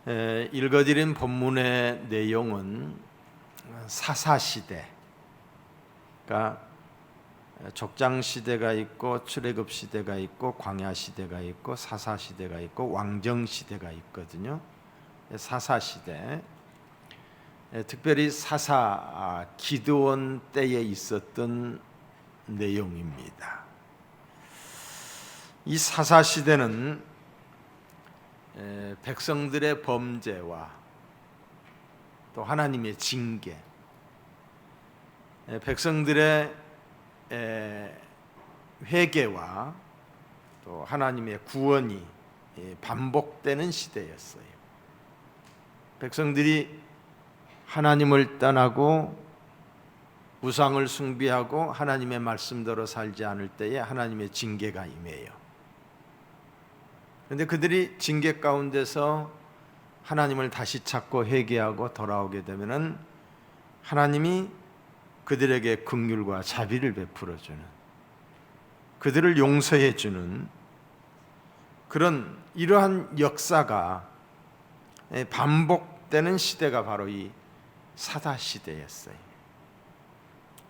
읽어드린 본문의 내용은 사사시대, 그러니까 족장시대가 있고 출애굽시대가 있고 광야시대가 있고 사사시대가 있고 왕정시대가 있거든요. 사사시대, 특별히 사사 기드온 때에 있었던 내용입니다. 이 사사시대는 백성들의 범죄와 또 하나님의 징계, 백성들의 회개와 또 하나님의 구원이 반복되는 시대였어요. 백성들이 하나님을 떠나고 우상을 숭배하고 하나님의 말씀대로 살지 않을 때에 하나님의 징계가 임해요. 그런데 그들이 징계 가운데서 하나님을 다시 찾고 회개하고 돌아오게 되면은 하나님이 그들에게 긍휼과 자비를 베풀어 주는, 그들을 용서해 주는 그런 이러한 역사가 반복되는 시대가 바로 이 사사 시대였어요.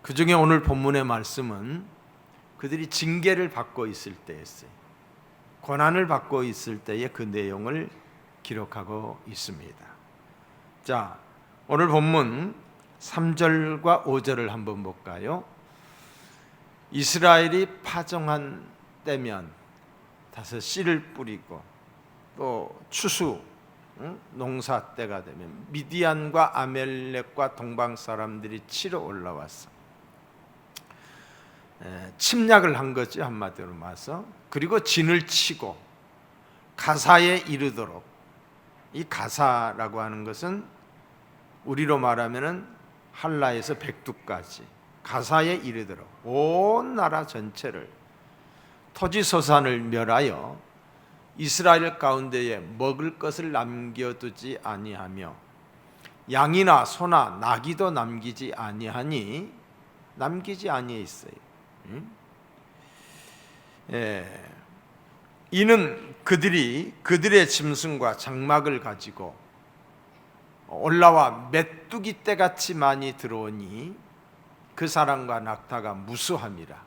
그 중에 오늘 본문의 말씀은 그들이 징계를 받고 있을 때였어요. 고난을 받고 있을 때의 그 내용을 기록하고 있습니다. 자, 오늘 본문 3절과 5절을 한번 볼까요? 이스라엘이 파종한 때면 다섯 씨를 뿌리고 또 추수 농사 때가 되면 미디안과 아멜렉과 동방 사람들이 치러 올라왔어. 침략을 한 거지, 한마디로 말해서. 그리고 진을 치고 가사에 이르도록, 이 가사라고 하는 것은 우리로 말하면은 할라에서 백두까지 가사에 이르도록 온 나라 전체를 토지소산을 멸하여 이스라엘 가운데에 먹을 것을 남겨두지 아니하며 양이나 소나 나귀도 남기지 아니했어요. 이는 그들이 그들의 짐승과 장막을 가지고 올라와 메뚜기 떼같이 많이 들어오니 그 사람과 낙타가 무수함이라.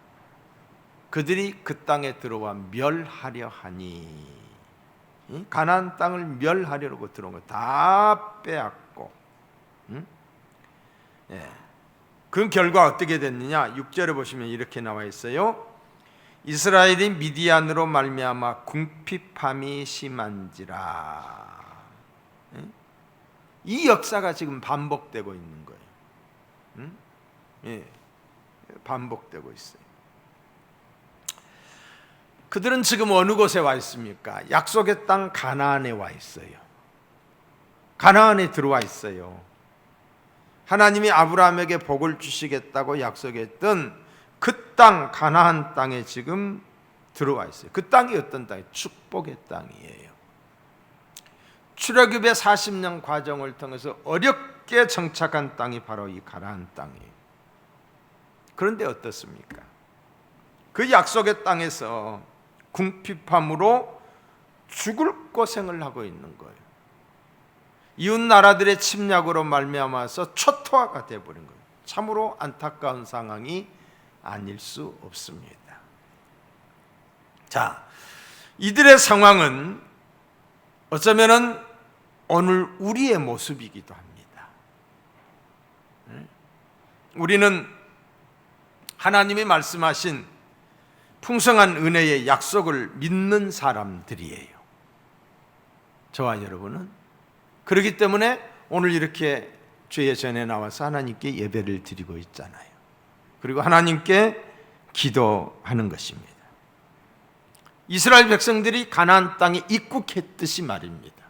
그들이 그 땅에 들어와 멸하려 하니, 가나안 땅을 멸하려고 들어온 거 다 빼앗고, 그 결과 어떻게 됐느냐? 6절에 보시면 이렇게 나와 있어요. 이스라엘이 미디안으로 말미암아 궁핍함이 심한지라. 이 역사가 지금 반복되고 있는 거예요. 반복되고 있어요. 그들은 지금 어느 곳에 와 있습니까? 약속의 땅 가나안에 와 있어요. 가나안에 들어와 있어요. 하나님이 아브라함에게 복을 주시겠다고 약속했던 그 땅, 가나안 땅에 지금 들어와 있어요. 그 땅이 어떤 땅이에요? 축복의 땅이에요. 출애굽의 40년 과정을 통해서 어렵게 정착한 땅이 바로 이 가나안 땅이에요. 그런데 어떻습니까? 그 약속의 땅에서 궁핍함으로 죽을 고생을 하고 있는 거예요. 이웃 나라들의 침략으로 말미암아서 초토화가 되어버린 거예요. 참으로 안타까운 상황이 아닐 수 없습니다. 자, 이들의 상황은 어쩌면은 오늘 우리의 모습이기도 합니다. 우리는 하나님이 말씀하신 풍성한 은혜의 약속을 믿는 사람들이에요. 저와 여러분은. 그렇기 때문에 오늘 이렇게 주의 전에 나와서 하나님께 예배를 드리고 있잖아요. 그리고 하나님께 기도하는 것입니다. 이스라엘 백성들이 가나안 땅에 입국했듯이 말입니다.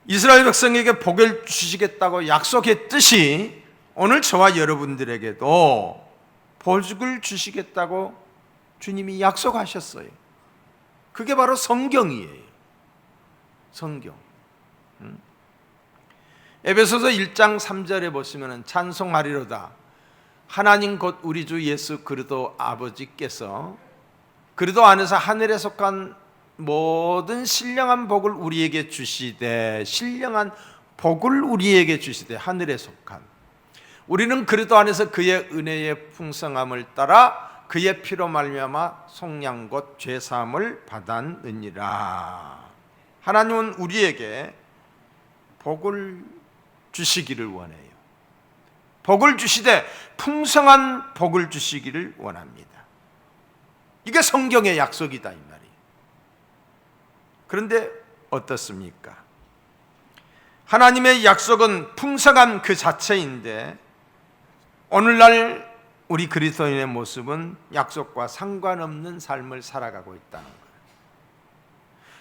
이스라엘 백성에게 복을 주시겠다고 약속했듯이 오늘 저와 여러분들에게도 복을 주시겠다고 주님이 약속하셨어요. 그게 바로 성경이에요. 성경. 에베소서 1장 3절에 보시면 찬송하리로다. 하나님 곧 우리 주 예수 그리스도 아버지께서 그리스도 안에서 하늘에 속한 모든 신령한 복을 우리에게 주시되, 신령한 복을 우리에게 주시되, 하늘에 속한 우리는 그리스도 안에서 그의 은혜의 풍성함을 따라 그의 피로 말미암아 속량 곧 죄사함을 받았느니라. 하나님은 우리에게 복을 주시기를 원해요. 복을 주시되 풍성한 복을 주시기를 원합니다. 이게 성경의 약속이다 이 말이에요. 그런데 어떻습니까? 하나님의 약속은 풍성한 그 자체인데 오늘날 우리 그리스도인의 모습은 약속과 상관없는 삶을 살아가고 있다는 거예요.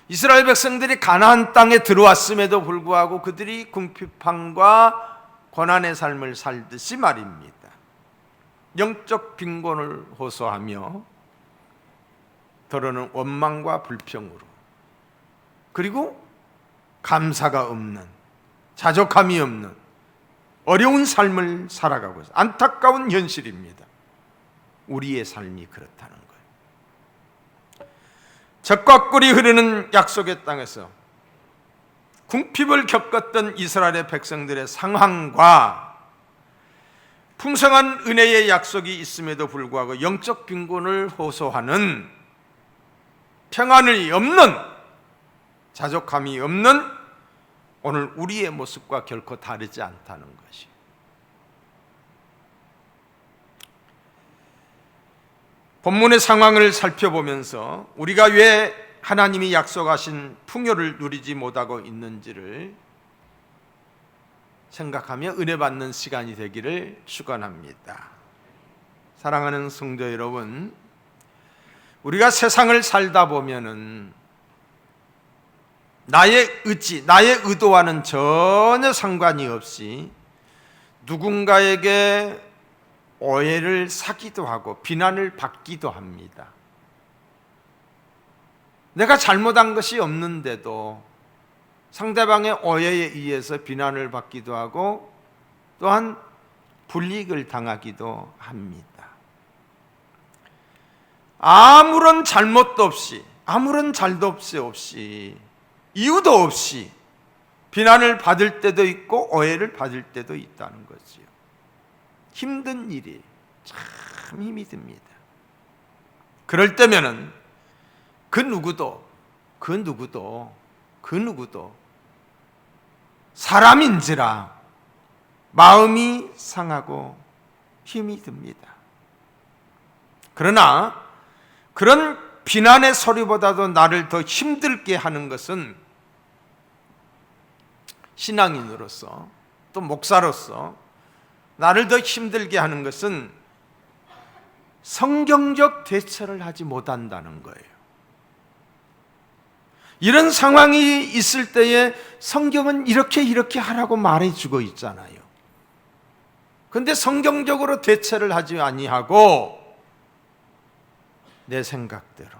이스라엘 백성들이 가나안 땅에 들어왔음에도 불구하고 그들이 궁핍함과 고난의 삶을 살듯이 말입니다. 영적 빈곤을 호소하며 더러는 원망과 불평으로, 그리고 감사가 없는, 자족함이 없는 어려운 삶을 살아가고 있어요. 안타까운 현실입니다. 우리의 삶이 그렇다는 거예요. 젖과 꿀이 흐르는 약속의 땅에서 궁핍을 겪었던 이스라엘의 백성들의 상황과 풍성한 은혜의 약속이 있음에도 불구하고 영적 빈곤을 호소하는, 평안이 없는, 자족함이 없는 오늘 우리의 모습과 결코 다르지 않다는 것이. 본문의 상황을 살펴보면서 우리가 왜 하나님이 약속하신 풍요를 누리지 못하고 있는지를 생각하며 은혜 받는 시간이 되기를 축원합니다. 사랑하는 성도 여러분, 우리가 세상을 살다 보면은 나의 의지, 나의 의도와는 전혀 상관이 없이 누군가에게 오해를 사기도 하고 비난을 받기도 합니다. 내가 잘못한 것이 없는데도 상대방의 오해에 의해서 비난을 받기도 하고 또한 불이익을 당하기도 합니다. 아무런 잘못도 없이, 아무런 잘도 없이 이유도 없이 비난을 받을 때도 있고 오해를 받을 때도 있다는 거지요. 힘든 일이 참 힘이 듭니다. 그럴 때면은 그 누구도 사람인지라 마음이 상하고 힘이 듭니다. 그러나 그런 비난의 소리보다도 나를 더 힘들게 하는 것은 신앙인으로서 또 목사로서 나를 더 힘들게 하는 것은 성경적 대처를 하지 못한다는 거예요. 이런 상황이 있을 때에 성경은 이렇게 하라고 말해주고 있잖아요. 그런데 성경적으로 대처를 하지 아니하고 내 생각대로,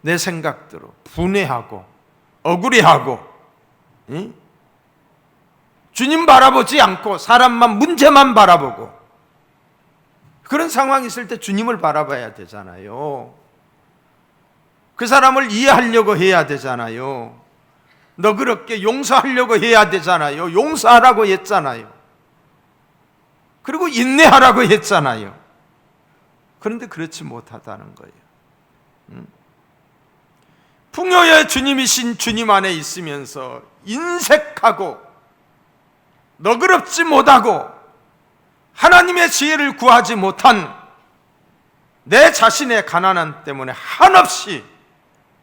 내 생각대로 분해하고 억울해하고, 주님 바라보지 않고 사람만, 문제만 바라보고, 그런 상황이 있을 때 주님을 바라봐야 되잖아요. 그 사람을 이해하려고 해야 되잖아요. 너그럽게 용서하려고 해야 되잖아요. 용서하라고 했잖아요. 그리고 인내하라고 했잖아요. 그런데 그렇지 못하다는 거예요. 풍요의 주님이신 주님 안에 있으면서 인색하고 너그럽지 못하고 하나님의 지혜를 구하지 못한 내 자신의 가난함 때문에 한없이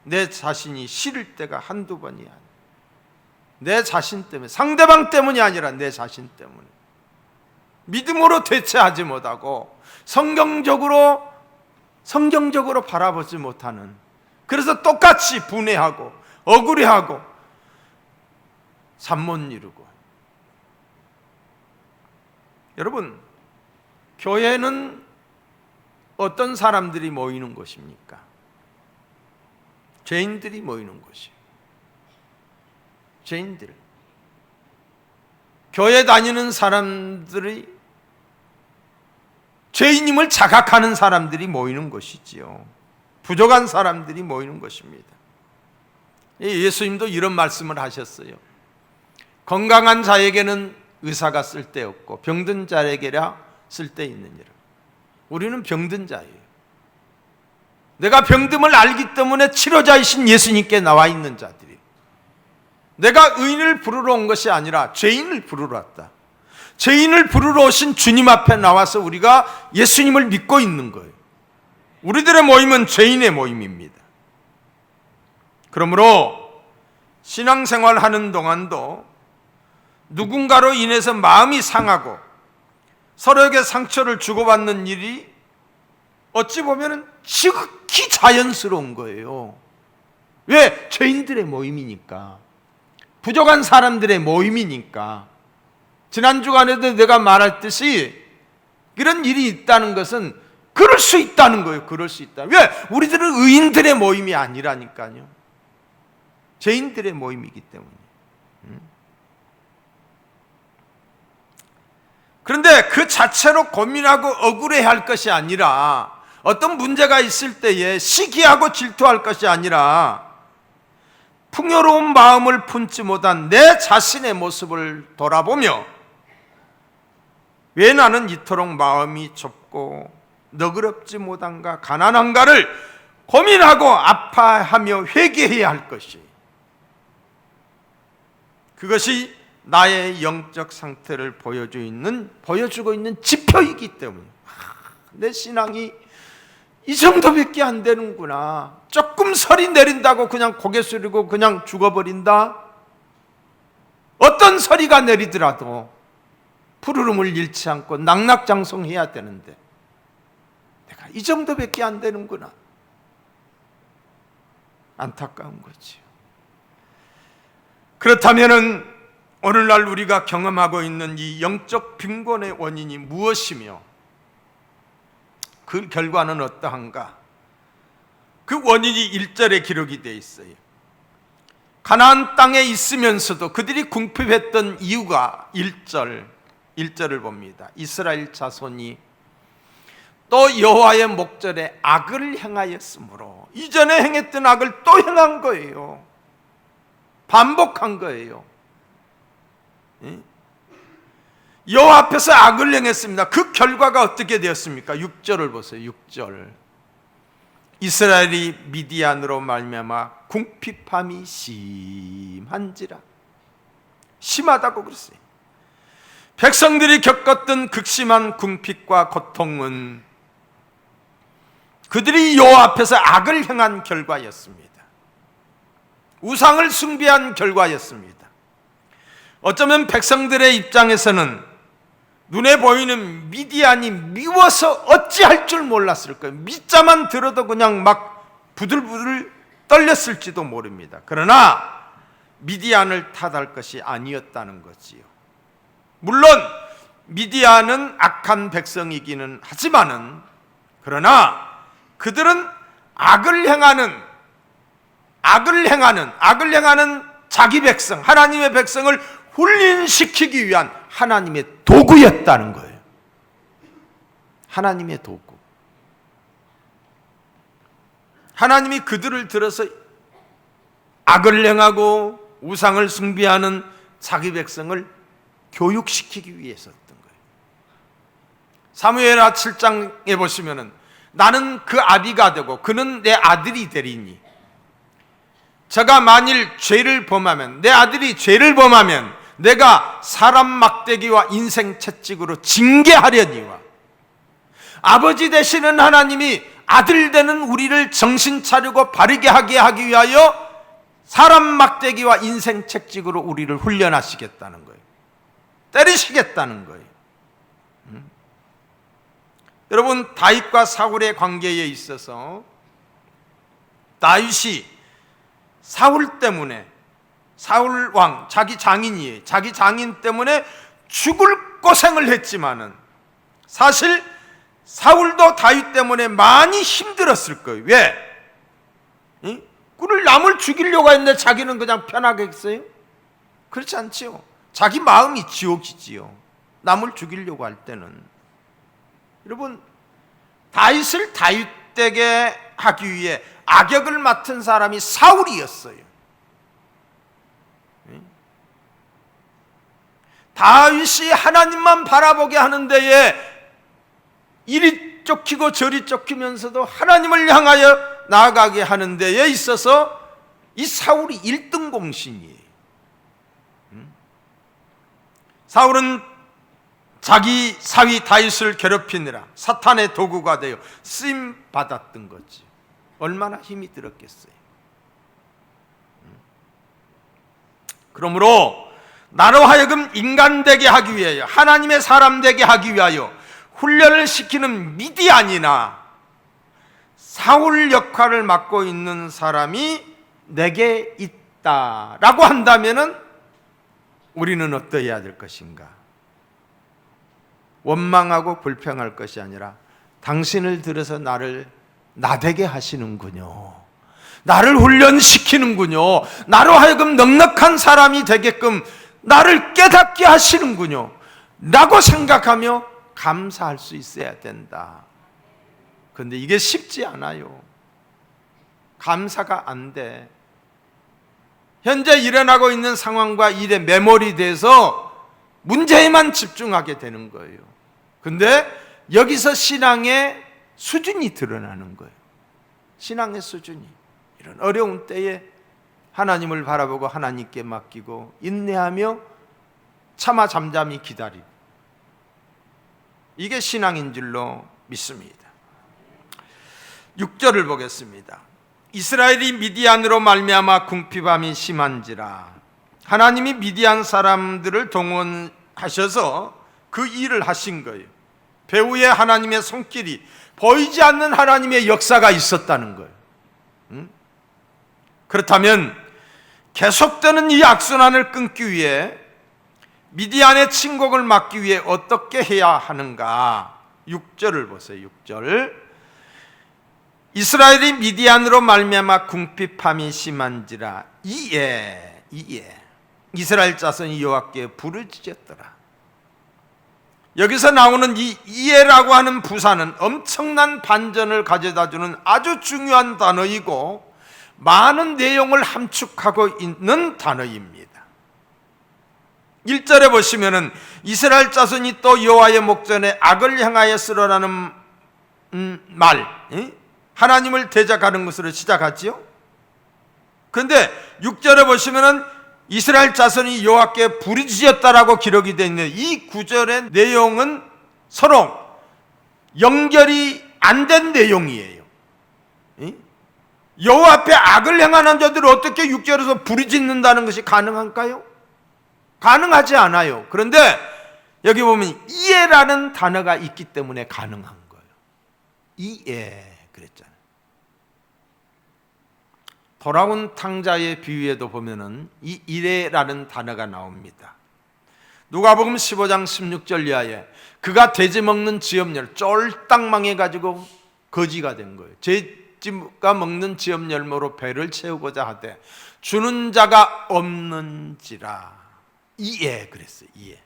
내 자신이 싫을 때가 한두 번이 아니야. 내 자신 때문에, 상대방 때문이 아니라 내 자신 때문에 믿음으로 대처하지 못하고 성경적으로 바라보지 못하는, 그래서 똑같이 분해하고 억울해하고 잠 못 이루고. 여러분, 교회는 어떤 사람들이 모이는 곳입니까? 죄인들이 모이는 곳이에요. 죄인들. 교회 다니는 사람들이, 죄인임을 자각하는 사람들이 모이는 곳이지요. 부족한 사람들이 모이는 것입니다. 예수님도 이런 말씀을 하셨어요. 건강한 자에게는 의사가 쓸데없고 병든 자에게라 쓸데있느니라. 우리는 병든 자예요. 내가 병듦을 알기 때문에 치료자이신 예수님께 나와 있는 자들이에요. 내가 의인을 부르러 온 것이 아니라 죄인을 부르러 왔다. 죄인을 부르러 오신 주님 앞에 나와서 우리가 예수님을 믿고 있는 거예요. 우리들의 모임은 죄인의 모임입니다. 그러므로 신앙생활하는 동안도 누군가로 인해서 마음이 상하고 서로에게 상처를 주고받는 일이 어찌 보면 지극히 자연스러운 거예요. 왜? 죄인들의 모임이니까, 부족한 사람들의 모임이니까. 지난 주간에도 내가 말했듯이 이런 일이 있다는 것은 그럴 수 있다는 거예요. 그럴 수 있다. 왜? 우리들은 의인들의 모임이 아니라니까요. 죄인들의 모임이기 때문에. 그런데 그 자체로 고민하고 억울해할 것이 아니라, 어떤 문제가 있을 때에 시기하고 질투할 것이 아니라 풍요로운 마음을 품지 못한 내 자신의 모습을 돌아보며 왜 나는 이토록 마음이 좁고 너그럽지 못한가, 가난한가를 고민하고 아파하며 회개해야 할 것이, 그것이 나의 영적 상태를 보여주고 있는 지표이기 때문에 내 신앙이 이 정도밖에 안 되는구나. 조금 설이 내린다고 그냥 고개 숙이고 그냥 죽어버린다? 어떤 설이가 내리더라도 푸르름을 잃지 않고 낙낙장성해야 되는데 내가 이 정도밖에 안 되는구나. 안타까운 거지요. 그렇다면은 오늘날 우리가 경험하고 있는 이 영적 빈곤의 원인이 무엇이며 그 결과는 어떠한가? 그 원인이 1절에 기록이 되어 있어요. 가나안 땅에 있으면서도 그들이 궁핍했던 이유가 1절을 봅니다. 이스라엘 자손이 또 여호와의 목전에 악을 행하였으므로, 이전에 행했던 악을 또 행한 거예요. 반복한 거예요. 여호와 앞에서 악을 행했습니다. 그 결과가 어떻게 되었습니까? 6절을 보세요. 6절. 이스라엘이 미디안으로 말미암아 궁핍함이 심한지라. 심하다고 그랬어요. 백성들이 겪었던 극심한 궁핍과 고통은 그들이 여호와 앞에서 악을 행한 결과였습니다. 우상을 숭배한 결과였습니다. 어쩌면 백성들의 입장에서는 눈에 보이는 미디안이 미워서 어찌할 줄 몰랐을 거예요. 밑자만 들어도 그냥 막 부들부들 떨렸을지도 모릅니다. 그러나 미디안을 탓할 것이 아니었다는 거지요. 물론 미디안은 악한 백성이기는 하지만은, 그러나 그들은 악을 행하는 자기 백성, 하나님의 백성을 훈련시키기 위한 하나님의 도구였다는 거예요. 하나님의 도구. 하나님이 그들을 들어서 악을 행하고 우상을 숭배하는 자기 백성을 교육시키기 위해서였던 거예요. 사무엘하 7장에 보시면은 나는 그 아비가 되고 그는 내 아들이 되리니, 저가 만일 죄를 범하면, 내 아들이 죄를 범하면 내가 사람 막대기와 인생 채찍으로 징계하려니와, 아버지 되시는 하나님이 아들 되는 우리를 정신 차리고 바르게 하게 하기 위하여 사람 막대기와 인생 채찍으로 우리를 훈련하시겠다는 거예요. 때리시겠다는 거예요. 여러분, 다윗과 사울의 관계에 있어서 다윗이 사울 때문에, 사울 왕, 자기 장인이에요. 자기 장인 때문에 죽을 고생을 했지만은 사실 사울도 다윗 때문에 많이 힘들었을 거예요. 왜? 그를 남을 죽이려고 했는데 자기는 그냥 편하게 했어요? 그렇지 않지요. 자기 마음이 지옥이지요. 남을 죽이려고 할 때는. 여러분, 다윗을 다윗 못되게 하기 위해 악역을 맡은 사람이 사울이었어요. 다윗이 하나님만 바라보게 하는 데에 이리 쫓기고 저리 쫓기면서도 하나님을 향하여 나아가게 하는 데에 있어서 이 사울이 1등 공신이에요. 사울은 자기 사위 다윗을 괴롭히느라 사탄의 도구가 되어 쓰임 받았던 거지. 얼마나 힘이 들었겠어요. 그러므로 나로 하여금 인간 되게 하기 위하여, 하나님의 사람 되게 하기 위하여 훈련을 시키는 미디안이나 사울 역할을 맡고 있는 사람이 내게 있다라고 한다면은 우리는 어떠해야 될 것인가? 원망하고 불평할 것이 아니라 당신을 들어서 나를 나되게 하시는군요. 나를 훈련시키는군요. 나로 하여금 넉넉한 사람이 되게끔 나를 깨닫게 하시는군요. 라고 생각하며 감사할 수 있어야 된다. 그런데 이게 쉽지 않아요. 감사가 안 돼. 현재 일어나고 있는 상황과 일에 매몰이돼서 문제에만 집중하게 되는 거예요. 근데 여기서 신앙의 수준이 드러나는 거예요. 신앙의 수준이. 이런 어려운 때에 하나님을 바라보고 하나님께 맡기고 인내하며 차마 잠잠히 기다리고, 이게 신앙인 줄로 믿습니다. 6절을 보겠습니다. 이스라엘이 미디안으로 말미암아 궁핍함이 심한지라. 하나님이 미디안 사람들을 동원하셔서 그 일을 하신 거예요. 배후에 하나님의 손길이, 보이지 않는 하나님의 역사가 있었다는 거예요. 그렇다면 계속되는 이 악순환을 끊기 위해, 미디안의 침공을 막기 위해 어떻게 해야 하는가? 6절을 보세요. 6절. 이스라엘이 미디안으로 말미암아 궁핍함이 심한지라. 이에 이스라엘 자손이 여호와께 부르짖었더라. 여기서 나오는 이 이에라고 하는 부사는 엄청난 반전을 가져다주는 아주 중요한 단어이고 많은 내용을 함축하고 있는 단어입니다. 1절에 보시면은 이스라엘 자손이 또 여호와의 목전에 악을 향하여 쓰러라는 말, 하나님을 대적하는 것으로 시작하지요. 그런데 6절에 보시면은 이스라엘 자손이 여호와께 부르짖었다라고 기록이 되어 있는 이 구절의 내용은 서로 연결이 안 된 내용이에요. 여호와 앞에 악을 행하는 자들을 어떻게 6절에서 부르짖는다는 것이 가능할까요? 가능하지 않아요. 그런데 여기 보면 이에라는 단어가 있기 때문에 가능한 거예요. 이에 그랬잖아요. 돌아온 탕자의 비유에도 보면은 이 이레라는 단어가 나옵니다. 누가복음 15장 16절 이하에 그가 돼지 먹는 지엽열 쫄딱 망해가지고 거지가 된 거예요. 돼지가 먹는 지엽열무로 배를 채우고자 하되 주는 자가 없는지라. 이에 그랬어요. 이에.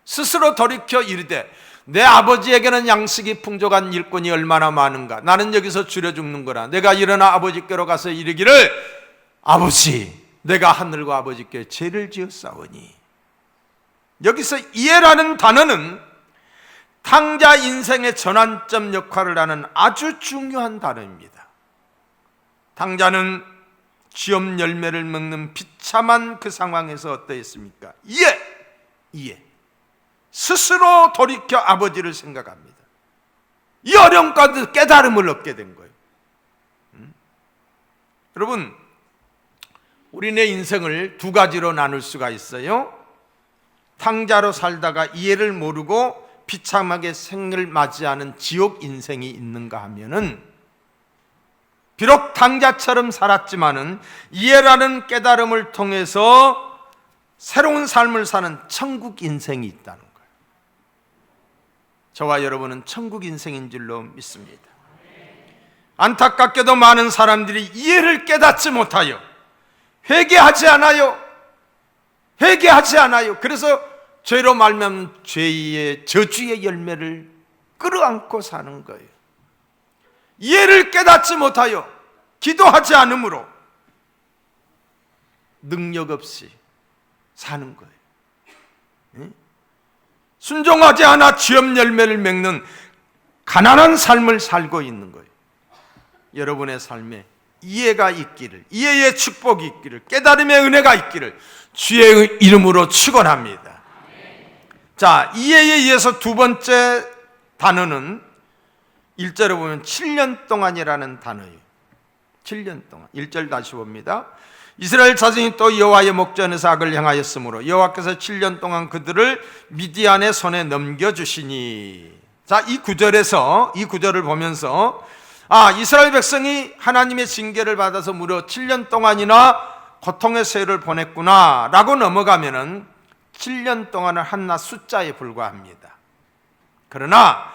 스스로 돌이켜 이르되 내 아버지에게는 양식이 풍족한 일꾼이 얼마나 많은가. 나는 여기서 줄여 죽는 거라. 내가 일어나 아버지께로 가서 이르기를 아버지, 내가 하늘과 아버지께 죄를 지었사오니. 여기서 이해라는 단어는 탕자 인생의 전환점 역할을 하는 아주 중요한 단어입니다. 탕자는 쥐엄 열매를 먹는 비참한 그 상황에서 어떠했습니까? 이해. 스스로 돌이켜 아버지를 생각합니다. 이 어려움 가운데 깨달음을 얻게 된 거예요. 여러분, 우리네 인생을 두 가지로 나눌 수가 있어요. 탕자로 살다가 이해를 모르고 비참하게 생을 맞이하는 지옥 인생이 있는가 하면은, 비록 탕자처럼 살았지만은 이해라는 깨달음을 통해서 새로운 삶을 사는 천국 인생이 있다는 거예요. 저와 여러분은 천국 인생인 줄로 믿습니다. 안타깝게도 많은 사람들이 이해를 깨닫지 못하여 회개하지 않아요. 그래서 죄로 말미암은 죄의 저주의 열매를 끌어안고 사는 거예요. 이해를 깨닫지 못하여 기도하지 않으므로 능력 없이 사는 거예요. 순종하지 않아 취업 열매를 맺는 가난한 삶을 살고 있는 거예요. 여러분의 삶에 이해가 있기를, 이해의 축복이 있기를, 깨달음의 은혜가 있기를 주의 이름으로 축원합니다. 자, 이해에 의해서 두 번째 단어는 1절에 보면 7년 동안이라는 단어예요. 7년 동안. 1절 다시 봅니다. 이스라엘 자손이 또 여호와의 목전에서 악을 행하였으므로 여호와께서 7년 동안 그들을 미디안의 손에 넘겨주시니. 자, 이 구절을 보면서 이스라엘 백성이 하나님의 징계를 받아서 무려 7년 동안이나 고통의 세월을 보냈구나 라고 넘어가면은 7년 동안은 한낱 숫자에 불과합니다. 그러나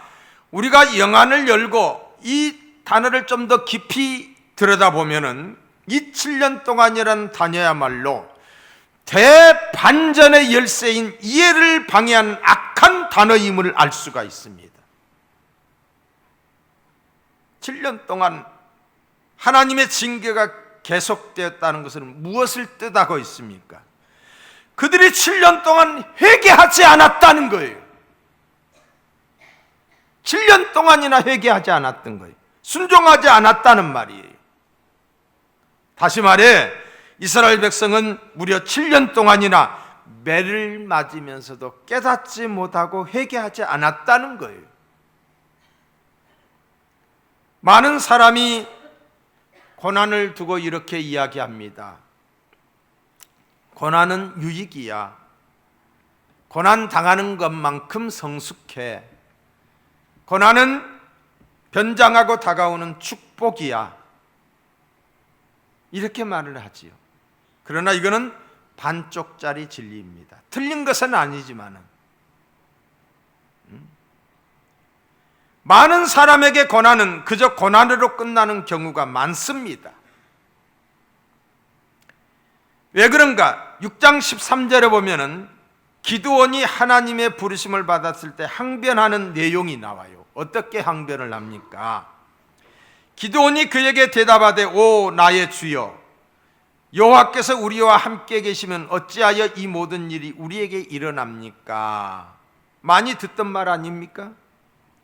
우리가 영안을 열고 이 단어를 좀 더 깊이 들여다보면은 이 7년 동안이라는 단어야말로 대반전의 열쇠인 이해를 방해한 악한 단어임을 알 수가 있습니다. 7년 동안 하나님의 징계가 계속되었다는 것은 무엇을 뜻하고 있습니까? 그들이 7년 동안 회개하지 않았다는 거예요. 7년 동안이나 회개하지 않았던 거예요. 순종하지 않았다는 말이에요. 다시 말해 이스라엘 백성은 무려 7년 동안이나 매를 맞으면서도 깨닫지 못하고 회개하지 않았다는 거예요. 많은 사람이 고난을 두고 이렇게 이야기합니다. 고난은 유익이야. 고난 당하는 것만큼 성숙해. 고난은 변장하고 다가오는 축복이야. 이렇게 말을 하지요. 그러나 이거는 반쪽짜리 진리입니다. 틀린 것은 아니지만은 많은 사람에게 고난은 그저 고난으로 끝나는 경우가 많습니다. 왜 그런가? 6장 13절에 보면은 기드온이 하나님의 부르심을 받았을 때 항변하는 내용이 나와요. 어떻게 항변을 합니까? 기드온이 그에게 대답하되 오 나의 주여 여호와께서 우리와 함께 계시면 어찌하여 이 모든 일이 우리에게 일어납니까? 많이 듣던 말 아닙니까?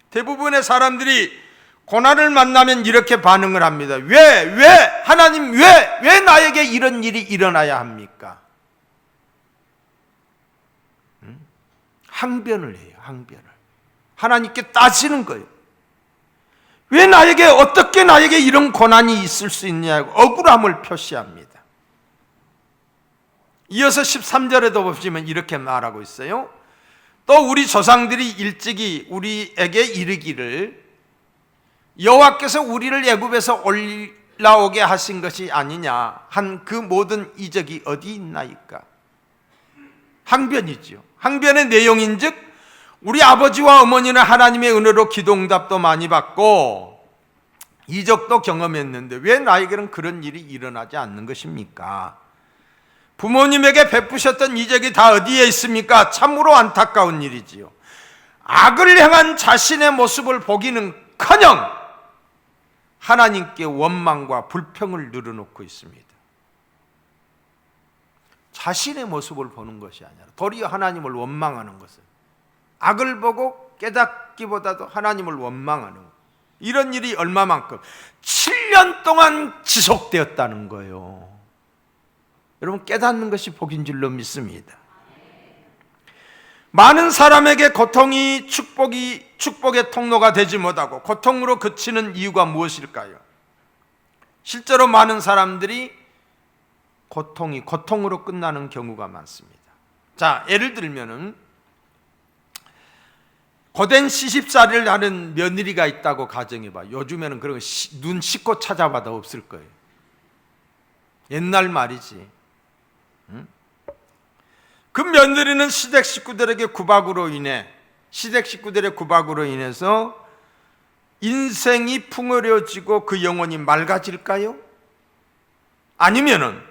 대부분의 사람들이 고난을 만나면 이렇게 반응을 합니다. 왜 하나님 왜 나에게 이런 일이 일어나야 합니까? 항변을 해요. 항변을 하나님께 따지는 거예요. 왜 어떻게 나에게 이런 고난이 있을 수 있냐고 억울함을 표시합니다. 이어서 13절에도 보시면 이렇게 말하고 있어요. 또 우리 조상들이 일찍이 우리에게 이르기를 여호와께서 우리를 애굽에서 올라오게 하신 것이 아니냐 한 그 모든 이적이 어디 있나이까? 항변이죠. 항변의 내용인즉 우리 아버지와 어머니는 하나님의 은혜로 기도응답도 많이 받고 이적도 경험했는데 왜 나에게는 그런 일이 일어나지 않는 것입니까? 부모님에게 베푸셨던 이적이 다 어디에 있습니까? 참으로 안타까운 일이지요. 악을 행한 자신의 모습을 보기는커녕 하나님께 원망과 불평을 늘어놓고 있습니다. 자신의 모습을 보는 것이 아니라 도리어 하나님을 원망하는 것을, 악을 보고 깨닫기보다도 하나님을 원망하는 것, 이런 일이 얼마만큼 7년 동안 지속되었다는 거예요. 여러분 깨닫는 것이 복인 줄로 믿습니다. 많은 사람에게 고통이 축복의 통로가 되지 못하고 고통으로 그치는 이유가 무엇일까요? 실제로 많은 사람들이 고통으로 끝나는 경우가 많습니다. 자, 예를 들면은 고된 시집살이를 하는 며느리가 있다고 가정해봐. 요즘에는 그런 눈 씻고 찾아봐도 없을 거예요. 옛날 말이지. 그 며느리는 시댁 식구들의 구박으로 인해서 인생이 풍요로워지고 그 영혼이 맑아질까요? 아니면은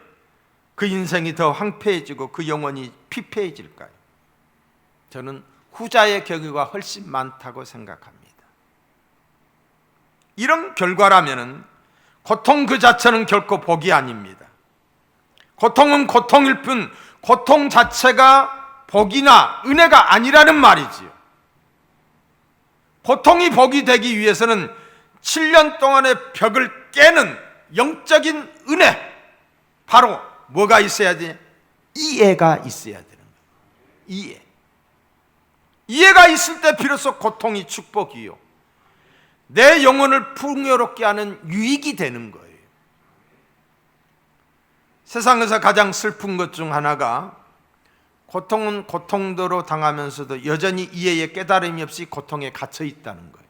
그 인생이 더 황폐해지고 그 영혼이 피폐해질까요? 저는 후자의 경우가 훨씬 많다고 생각합니다. 이런 결과라면은 고통 그 자체는 결코 복이 아닙니다. 고통은 고통일 뿐 고통 자체가 복이나 은혜가 아니라는 말이지요. 고통이 복이 되기 위해서는 7년 동안의 벽을 깨는 영적인 은혜, 바로 뭐가 있어야 돼? 이해가 있어야 되는 거예요. 이해가 있을 때 비로소 고통이 축복이요, 내 영혼을 풍요롭게 하는 유익이 되는 거예요. 세상에서 가장 슬픈 것 중 하나가 고통은 고통대로 당하면서도 여전히 이해의 깨달음이 없이 고통에 갇혀 있다는 거예요.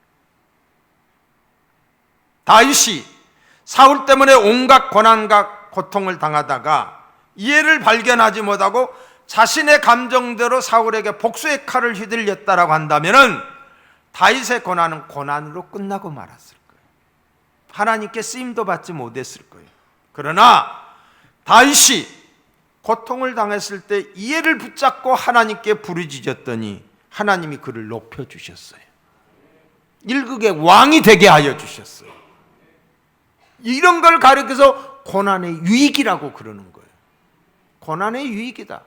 다윗이 사울 때문에 온갖 고난과 고통을 당하다가 이해를 발견하지 못하고 자신의 감정대로 사울에게 복수의 칼을 휘둘렸다라고 한다면은 다윗의 고난은 고난으로 끝나고 말았을 거예요. 하나님께 쓰임도 받지 못했을 거예요. 그러나 다윗이 고통을 당했을 때 이해를 붙잡고 하나님께 부르짖었더니 하나님이 그를 높여주셨어요. 일국의 왕이 되게 하여 주셨어요. 이런 걸 가리켜서 고난의 유익이라고 그러는 거예요. 고난의 유익이다.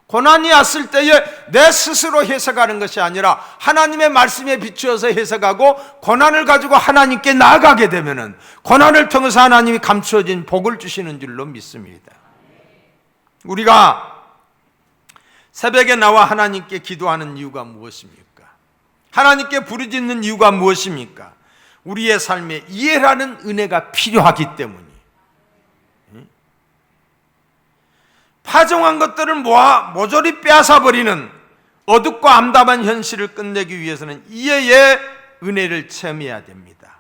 고난이 왔을 때에 내 스스로 해석하는 것이 아니라 하나님의 말씀에 비추어서 해석하고 고난을 가지고 하나님께 나아가게 되면은 고난을 통해서 하나님이 감추어진 복을 주시는 줄로 믿습니다. 우리가 새벽에 나와 하나님께 기도하는 이유가 무엇입니까? 하나님께 부르짖는 이유가 무엇입니까? 우리의 삶에 이해라는 은혜가 필요하기 때문이에요. 파종한 것들을 모조리 빼앗아버리는 어둡고 암담한 현실을 끝내기 위해서는 이해의 은혜를 체험해야 됩니다.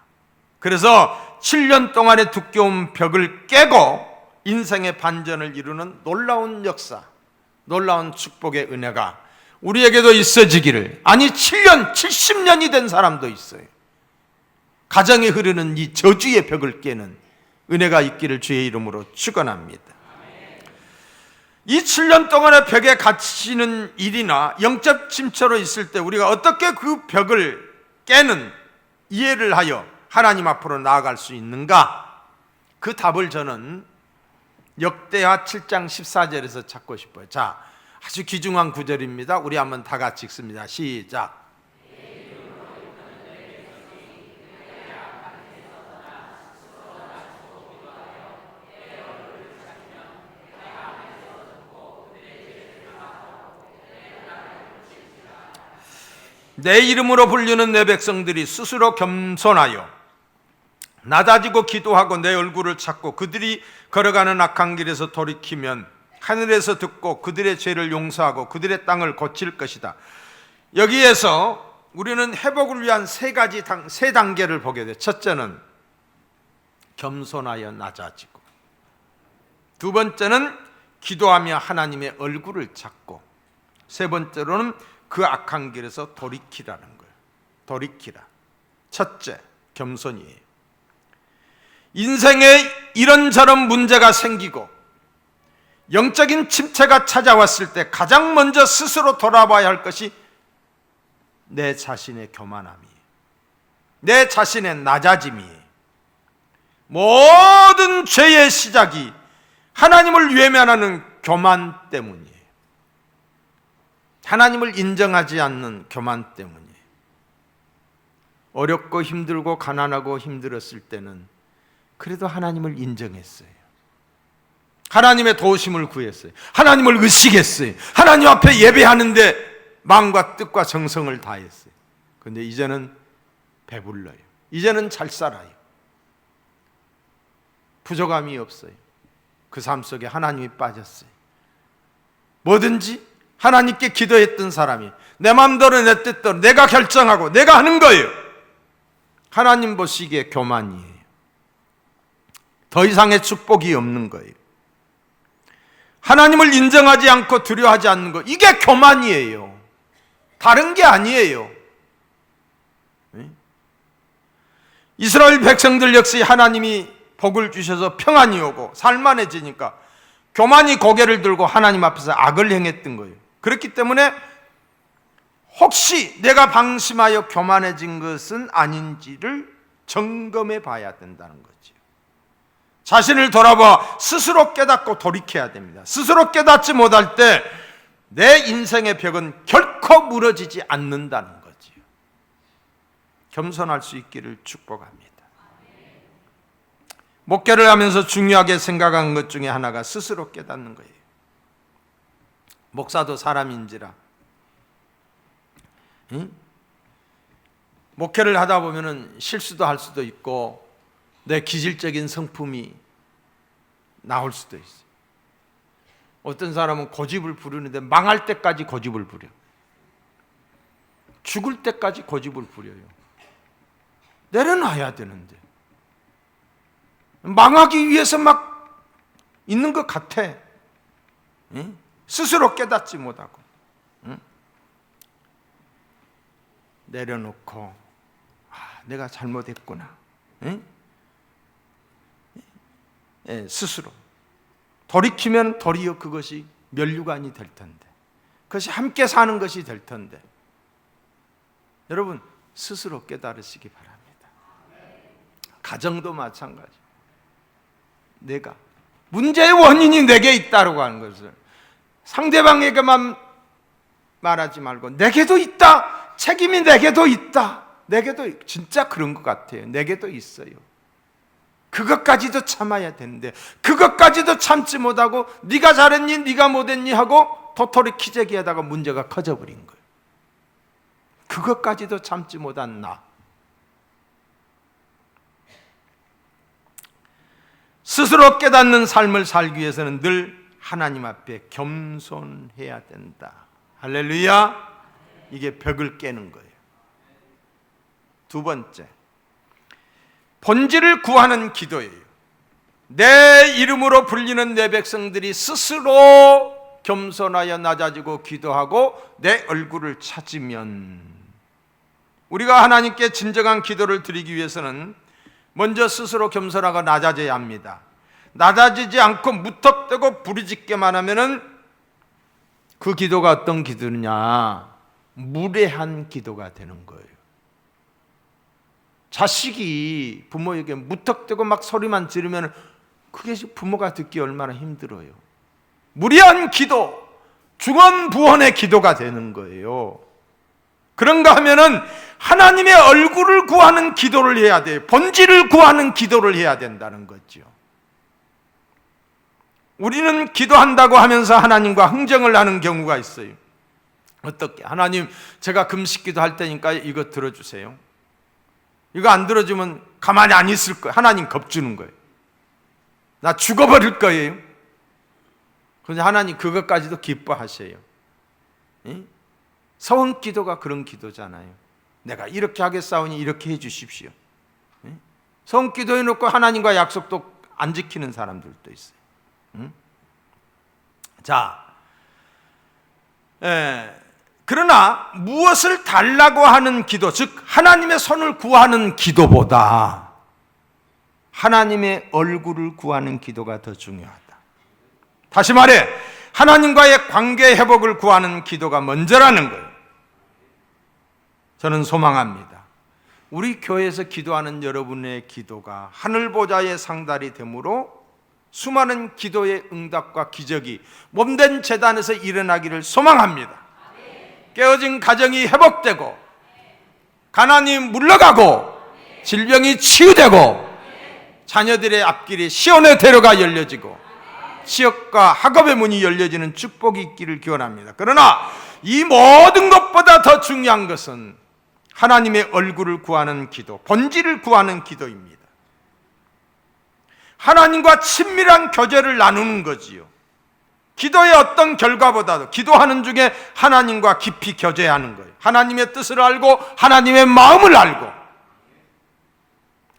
그래서 7년 동안의 두꺼운 벽을 깨고 인생의 반전을 이루는 놀라운 역사, 놀라운 축복의 은혜가 우리에게도 있어지기를, 아니 7년, 70년이 된 사람도 있어요. 가정에 흐르는 이 저주의 벽을 깨는 은혜가 있기를 주의 이름으로 축원합니다. 이 7년 동안의 벽에 갇히는 일이나 영적 침체로 있을 때 우리가 어떻게 그 벽을 깨는 이해를 하여 하나님 앞으로 나아갈 수 있는가? 그 답을 저는 역대하 7장 14절에서 찾고 싶어요. 자, 아주 귀중한 구절입니다. 우리 한번 다 같이 읽습니다. 시작. 내 이름으로 불리는 내 백성들이 스스로 겸손하여 낮아지고 기도하고 내 얼굴을 찾고 그들이 걸어가는 악한 길에서 돌이키면 하늘에서 듣고 그들의 죄를 용서하고 그들의 땅을 고칠 것이다. 여기에서 우리는 회복을 위한 세 단계를 보게 돼. 첫째는 겸손하여 낮아지고, 두 번째는 기도하며 하나님의 얼굴을 찾고, 세 번째로는 그 악한 길에서 돌이키라는 거예요. 돌이키라. 첫째, 겸손이에요. 인생에 이런저런 문제가 생기고 영적인 침체가 찾아왔을 때 가장 먼저 스스로 돌아봐야 할 것이 내 자신의 교만함이에요. 내 자신의 낮아짐이에요. 모든 죄의 시작이 하나님을 외면하는 교만 때문이에요. 하나님을 인정하지 않는 교만 때문이에요. 어렵고 힘들고 가난하고 힘들었을 때는 그래도 하나님을 인정했어요. 하나님의 도우심을 구했어요. 하나님을 의식했어요. 하나님 앞에 예배하는데 마음과 뜻과 정성을 다했어요. 그런데 이제는 배불러요. 이제는 잘 살아요. 부족함이 없어요. 그 삶 속에 하나님이 빠졌어요. 뭐든지 하나님께 기도했던 사람이 내 마음대로 내 뜻대로 내가 결정하고 내가 하는 거예요. 하나님 보시기에 교만이에요. 더 이상의 축복이 없는 거예요. 하나님을 인정하지 않고 두려워하지 않는 거, 이게 교만이에요. 다른 게 아니에요. 이스라엘 백성들 역시 하나님이 복을 주셔서 평안이 오고 살만해지니까 교만이 고개를 들고 하나님 앞에서 악을 행했던 거예요. 그렇기 때문에 혹시 내가 방심하여 교만해진 것은 아닌지를 점검해 봐야 된다는 거지요. 자신을 돌아봐 스스로 깨닫고 돌이켜야 됩니다. 스스로 깨닫지 못할 때 내 인생의 벽은 결코 무너지지 않는다는 거지요. 겸손할 수 있기를 축복합니다. 목회를 하면서 중요하게 생각한 것 중에 하나가 스스로 깨닫는 거예요. 목사도 사람인지라 목회를 하다 보면은 실수도 할 수도 있고 내 기질적인 성품이 나올 수도 있어요. 어떤 사람은 고집을 부르는데 망할 때까지 고집을 부려. 죽을 때까지 고집을 부려요. 내려놔야 되는데 망하기 위해서 막 있는 것 같아. 스스로 깨닫지 못하고 내려놓고 내가 잘못했구나. 스스로 돌이키면 도리어 그것이 면류관이 될 텐데, 그것이 함께 사는 것이 될 텐데, 여러분 스스로 깨달으시기 바랍니다. 가정도 마찬가지. 내가 문제의 원인이 내게 있다고 하는 것을 상대방에게만 말하지 말고 내게도 있다. 책임이 내게도 있다. 내게도 진짜 그런 것 같아요. 내게도 있어요. 그것까지도 참아야 되는데 그것까지도 참지 못하고 네가 잘했니 네가 못했니 하고 도토리 키재기하다가 문제가 커져버린 거예요. 그것까지도 참지 못한 나. 스스로 깨닫는 삶을 살기 위해서는 늘 하나님 앞에 겸손해야 된다. 할렐루야. 이게 벽을 깨는 거예요. 두 번째, 본질을 구하는 기도예요. 내 이름으로 불리는 내 백성들이 스스로 겸손하여 낮아지고 기도하고 내 얼굴을 찾으면, 우리가 하나님께 진정한 기도를 드리기 위해서는 먼저 스스로 겸손하고 낮아져야 합니다. 낮아지지 않고 무턱대고 부르짖게만 하면은 그 기도가 어떤 기도냐? 무례한 기도가 되는 거예요. 자식이 부모에게 무턱대고 막 소리만 지르면 그게 부모가 듣기 얼마나 힘들어요. 무례한 기도, 중언부언의 기도가 되는 거예요. 그런가 하면은 하나님의 얼굴을 구하는 기도를 해야 돼요. 본질을 구하는 기도를 해야 된다는 거죠. 우리는 기도한다고 하면서 하나님과 흥정을 하는 경우가 있어요. 어떻게? 하나님, 제가 금식기도 할 테니까 이거 들어주세요. 이거 안 들어주면 가만히 안 있을 거예요. 하나님 겁주는 거예요. 나 죽어버릴 거예요. 그런데 하나님 그것까지도 기뻐하세요. 서원기도가 그런 기도잖아요. 내가 이렇게 하겠사오니 이렇게 해 주십시오. 서원기도 해놓고 하나님과 약속도 안 지키는 사람들도 있어요. 자, 그러나 무엇을 달라고 하는 기도, 즉 하나님의 손을 구하는 기도보다 하나님의 얼굴을 구하는 기도가 더 중요하다. 다시 말해 하나님과의 관계 회복을 구하는 기도가 먼저라는 거예요. 저는 소망합니다. 우리 교회에서 기도하는 여러분의 기도가 하늘 보좌의 상달이 되므로 수많은 기도의 응답과 기적이 몸된 제단에서 일어나기를 소망합니다. 깨어진 가정이 회복되고, 가난이 물러가고, 질병이 치유되고, 자녀들의 앞길이 시온의 대로가 열려지고, 취업과 학업의 문이 열려지는 축복이 있기를 기원합니다. 그러나 이 모든 것보다 더 중요한 것은 하나님의 얼굴을 구하는 기도, 본질을 구하는 기도입니다. 하나님과 친밀한 교제를 나누는 거지요. 기도의 어떤 결과보다도 기도하는 중에 하나님과 깊이 교제하는 거예요. 하나님의 뜻을 알고 하나님의 마음을 알고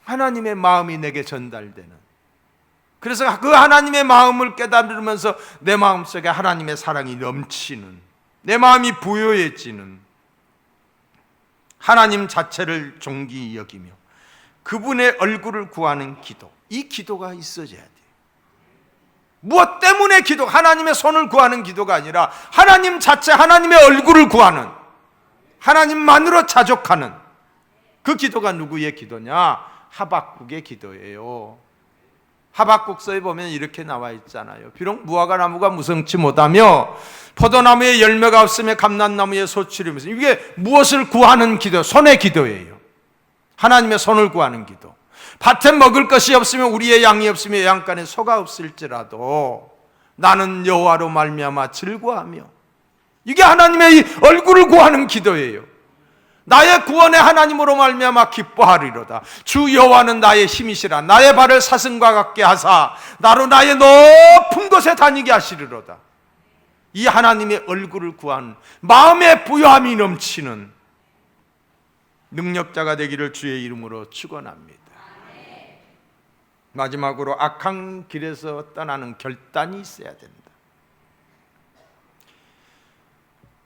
하나님의 마음이 내게 전달되는, 그래서 그 하나님의 마음을 깨달으면서 내 마음속에 하나님의 사랑이 넘치는, 내 마음이 부요해지는, 하나님 자체를 존귀히 여기며 그분의 얼굴을 구하는 기도, 이 기도가 있어져야 돼요. 무엇 때문에 기도, 하나님의 손을 구하는 기도가 아니라 하나님 자체, 하나님의 얼굴을 구하는, 하나님만으로 자족하는 그 기도가 누구의 기도냐? 하박국의 기도예요. 하박국서에 보면 이렇게 나와 있잖아요. 비록 무화과 나무가 무성치 못하며 포도나무에 열매가 없으며 감람나무에 소출이 없으며, 이게 무엇을 구하는 기도? 손의 기도예요. 하나님의 손을 구하는 기도. 밭에 먹을 것이 없으며 우리의 양이 없으며 양간에 소가 없을지라도 나는 여호와로 말미암아 즐거워하며, 이게 하나님의 얼굴을 구하는 기도예요. 나의 구원의 하나님으로 말미암아 기뻐하리로다. 주 여호와는 나의 힘이시라. 나의 발을 사슴과 같게 하사 나로 나의 높은 곳에 다니게 하시리로다. 이 하나님의 얼굴을 구하는 마음의 부요함이 넘치는 능력자가 되기를 주의 이름으로 축원합니다. 마지막으로 악한 길에서 떠나는 결단이 있어야 된다.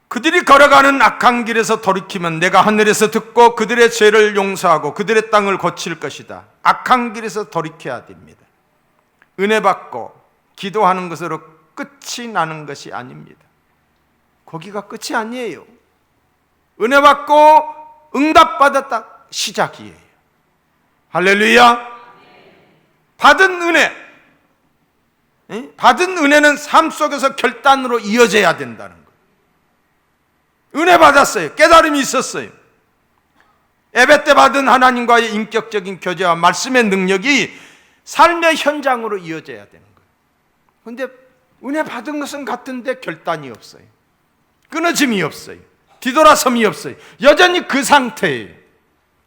그들이 걸어가는 악한 길에서 돌이키면 내가 하늘에서 듣고 그들의 죄를 용서하고 그들의 땅을 고칠 것이다. 악한 길에서 돌이켜야 됩니다. 은혜 받고 기도하는 것으로 끝이 나는 것이 아닙니다. 거기가 끝이 아니에요. 은혜 받고 응답받았다, 시작이에요. 할렐루야. 받은 은혜, 받은 은혜는 삶 속에서 결단으로 이어져야 된다는 거예요. 은혜 받았어요. 깨달음이 있었어요. 예배 때 받은 하나님과의 인격적인 교제와 말씀의 능력이 삶의 현장으로 이어져야 되는 거예요. 그런데 은혜 받은 것은 같은데 결단이 없어요. 끊어짐이 없어요. 뒤돌아섬이 없어요. 여전히 그 상태예요.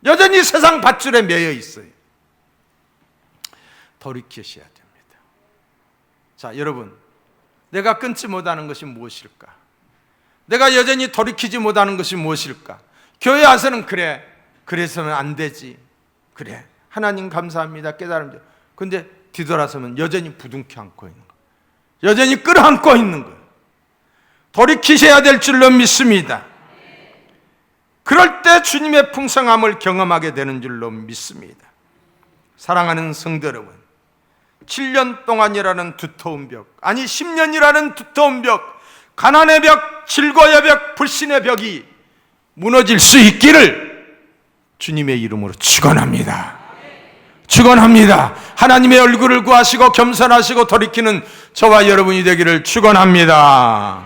여전히 세상 밧줄에 매여 있어요. 돌이키셔야 됩니다. 자, 여러분, 내가 끊지 못하는 것이 무엇일까? 내가 여전히 돌이키지 못하는 것이 무엇일까? 교회 와서는 그래, 그래서는 안 되지, 그래, 하나님 감사합니다, 깨달음죠. 근데 뒤돌아서면 여전히 부둥켜 안고 있는 거예요. 여전히 끌어안고 있는 거예요. 돌이키셔야 될 줄로 믿습니다. 그럴 때 주님의 풍성함을 경험하게 되는 줄로 믿습니다. 사랑하는 성도 여러분, 7년 동안이라는 두터운 벽, 아니 10년이라는 두터운 벽, 가난의 벽, 질고의 벽, 불신의 벽이 무너질 수 있기를 주님의 이름으로 축원합니다. 축원합니다. 하나님의 얼굴을 구하시고 겸손하시고 돌이키는 저와 여러분이 되기를 축원합니다.